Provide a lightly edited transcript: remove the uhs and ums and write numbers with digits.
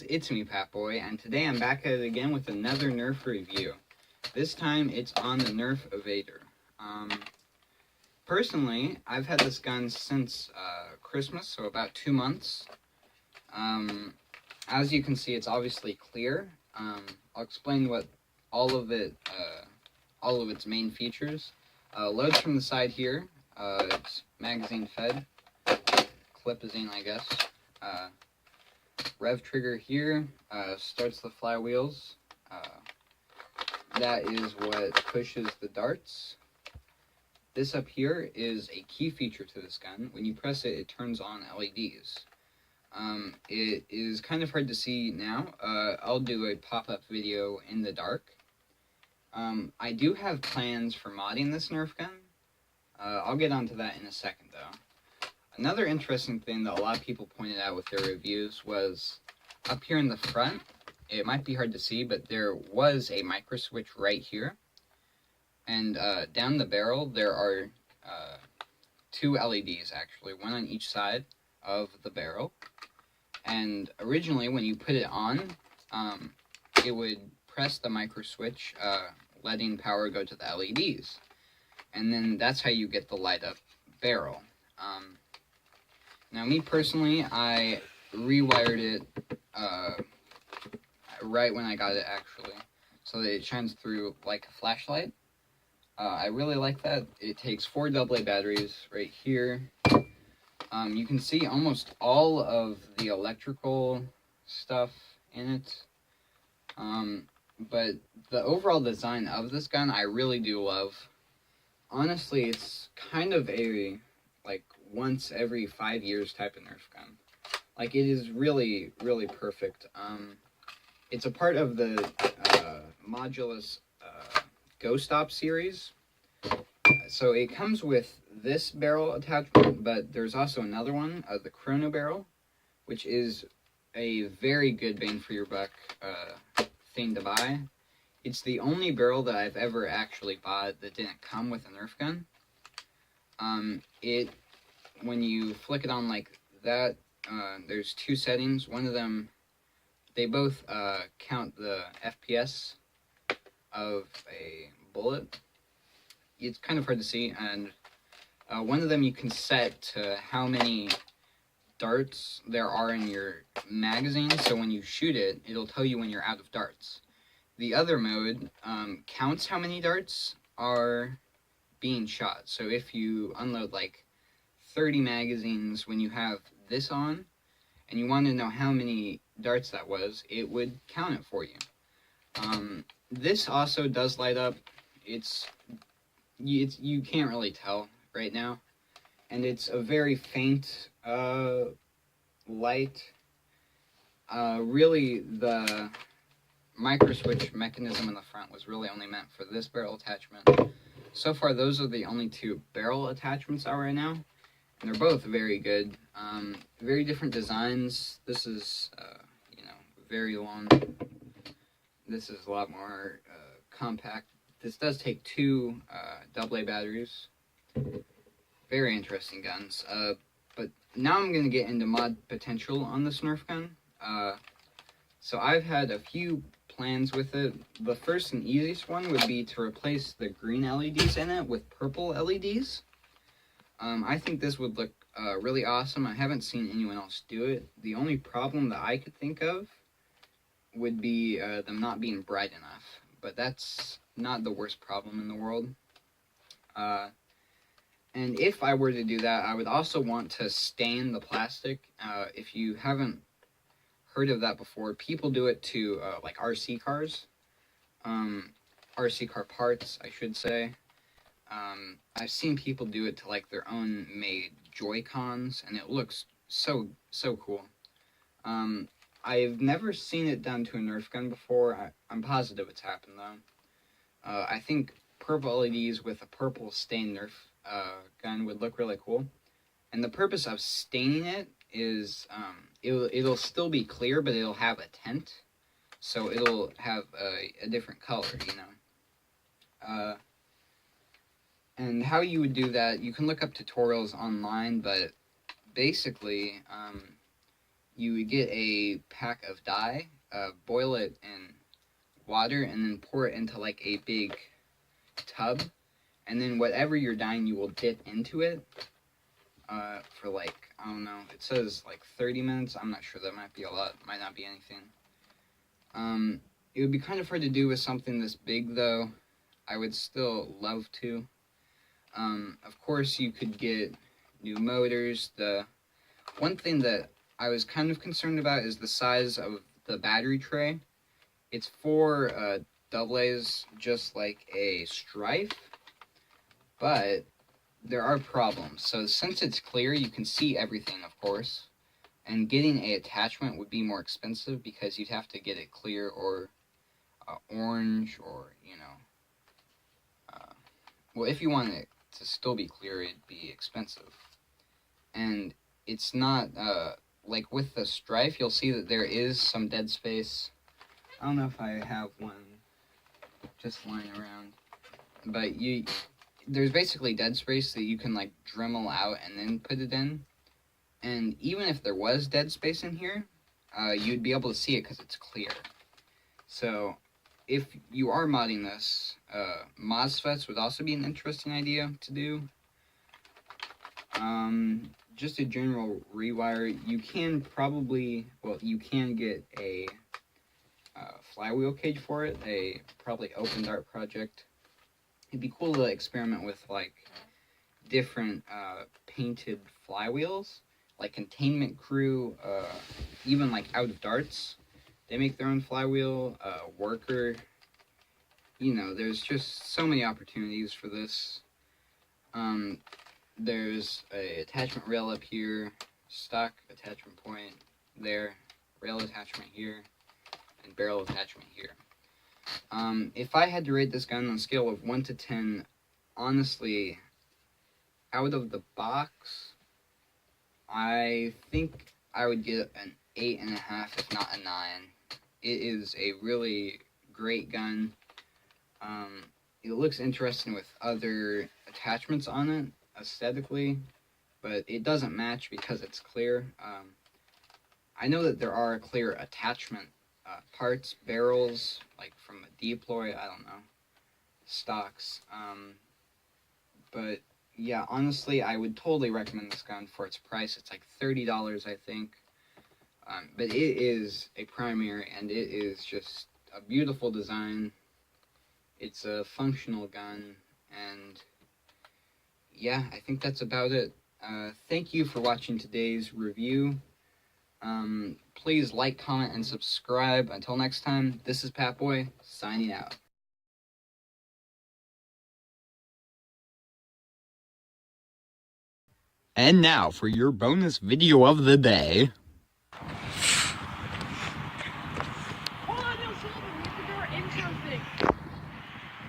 It's me, Pat Boy, and today I'm back at it again with another Nerf review. This time it's on the Nerf Evader. Personally, I've had this gun since Christmas, so about 2 months. As you can see, it's obviously clear. I'll explain what all of its main features. Loads from the side here. It's magazine fed, clipazine, I guess. Rev trigger here starts the flywheels. That is what pushes the darts. This up here is a key feature to this gun. When you press it, it turns on LEDs. It is kind of hard to see now. I'll do a pop-up video in the dark. I do have plans for modding this Nerf gun. I'll get onto that in a second, though. Another interesting thing that a lot of people pointed out with their reviews was up here in the front. It might be hard to see, but there was a micro switch right here. And down the barrel, there are 2 LEDs, actually, one on each side of the barrel. And originally, when you put it on, it would press the micro switch, letting power go to the LEDs. And then that's how you get the light up barrel. Now, me personally, I rewired it right when I got it, actually, so that it shines through like a flashlight. I really like that. It takes 4 AA batteries right here. You can see almost all of the electrical stuff in it. But the overall design of this gun, I really do love. Honestly, it's kind of a, like, once every 5 years type of Nerf gun. Like, it is really, really perfect. It's a part of the Modulus Ghost Op series. So it comes with this barrel attachment, but there's also another one, the Chrono barrel, which is a very good bang for your buck thing to buy. It's the only barrel that I've ever actually bought that didn't come with a Nerf gun. When you flick it on like that, there's 2 settings. One of them, they both count the FPS of a bullet. It's kind of hard to see, and one of them you can set to how many darts there are in your magazine, so when you shoot it, it'll tell you when you're out of darts. The other mode counts how many darts are being shot. So if you unload like 30 magazines when you have this on, and you want to know how many darts that was, it would count it for you. This also does light up. You can't really tell right now, and it's a very faint light. Really, the micro switch mechanism in the front was really only meant for this barrel attachment. So far, those are the only 2 barrel attachments out right now, and they're both very good. Very different designs. This is, very long. This is a lot more compact. This does take 2 AA batteries. Very interesting guns. But now I'm going to get into mod potential on this Nerf gun. So I've had a few plans with it. The first and easiest one would be to replace the green LEDs in it with purple LEDs. I think this would look really awesome. I haven't seen anyone else do it. The only problem that I could think of would be them not being bright enough. But that's not the worst problem in the world. And if I were to do that, I would also want to stain the plastic. If you haven't heard of that before, people do it to like RC cars. RC car parts, I should say. I've seen people do it to like their own made Joy-Cons, and it looks so cool. I've never seen it done to a Nerf gun before. I'm positive it's happened, though. I think purple LEDs with a purple stained Nerf gun would look really cool. And the purpose of staining it is it'll still be clear, but it'll have a tint. So it'll have a different color, And how you would do that, you can look up tutorials online, but basically, you would get a pack of dye, boil it in water, and then pour it into like a big tub, and then whatever you're dyeing you will dip into it for like, I don't know, it says like 30 minutes. I'm not sure, that might be a lot, might not be anything. It would be kind of hard to do with something this big though. I would still love to. Of course you could get new motors. The one thing that I was kind of concerned about is the size of the battery tray. It's 4 AA's, just like a Strife, but there are problems. So since it's clear, you can see everything, of course, and getting a attachment would be more expensive because you'd have to get it clear or orange, or, you know, well, if you want it to still be clear, it'd be expensive. And it's not, like with the Strife, you'll see that there is some dead space. I don't know if I have one just lying around, but there's basically dead space that you can like Dremel out and then put it in. And even if there was dead space in here, you'd be able to see it because it's clear. So if you are modding this, MOSFETs would also be an interesting idea to do. Just a general rewire. You can probably, well, you can get a flywheel cage for it, a probably open dart project. It'd be cool to experiment with like different painted flywheels, like Containment Crew, even like Out of Darts. They make their own flywheel, Worker. You know, there's just so many opportunities for this. There's a attachment rail up here, stock attachment point there, rail attachment here, and barrel attachment here. If I had to rate this gun on a scale of 1 to 10, honestly, out of the box, I think I would get an 8.5, if not a 9. It is a really great gun. It looks interesting with other attachments on it, aesthetically, but it doesn't match because it's clear. I know that there are clear attachment parts, barrels, like from a deploy, I don't know, stocks. But yeah, honestly, I would totally recommend this gun for its price. It's like $30, I think. But it is a primary, and it is just a beautiful design. It's a functional gun, and yeah, I think that's about it. Thank you for watching today's review. Please like, comment, and subscribe. Until next time, this is Pat Boy, signing out. And now for your bonus video of the day.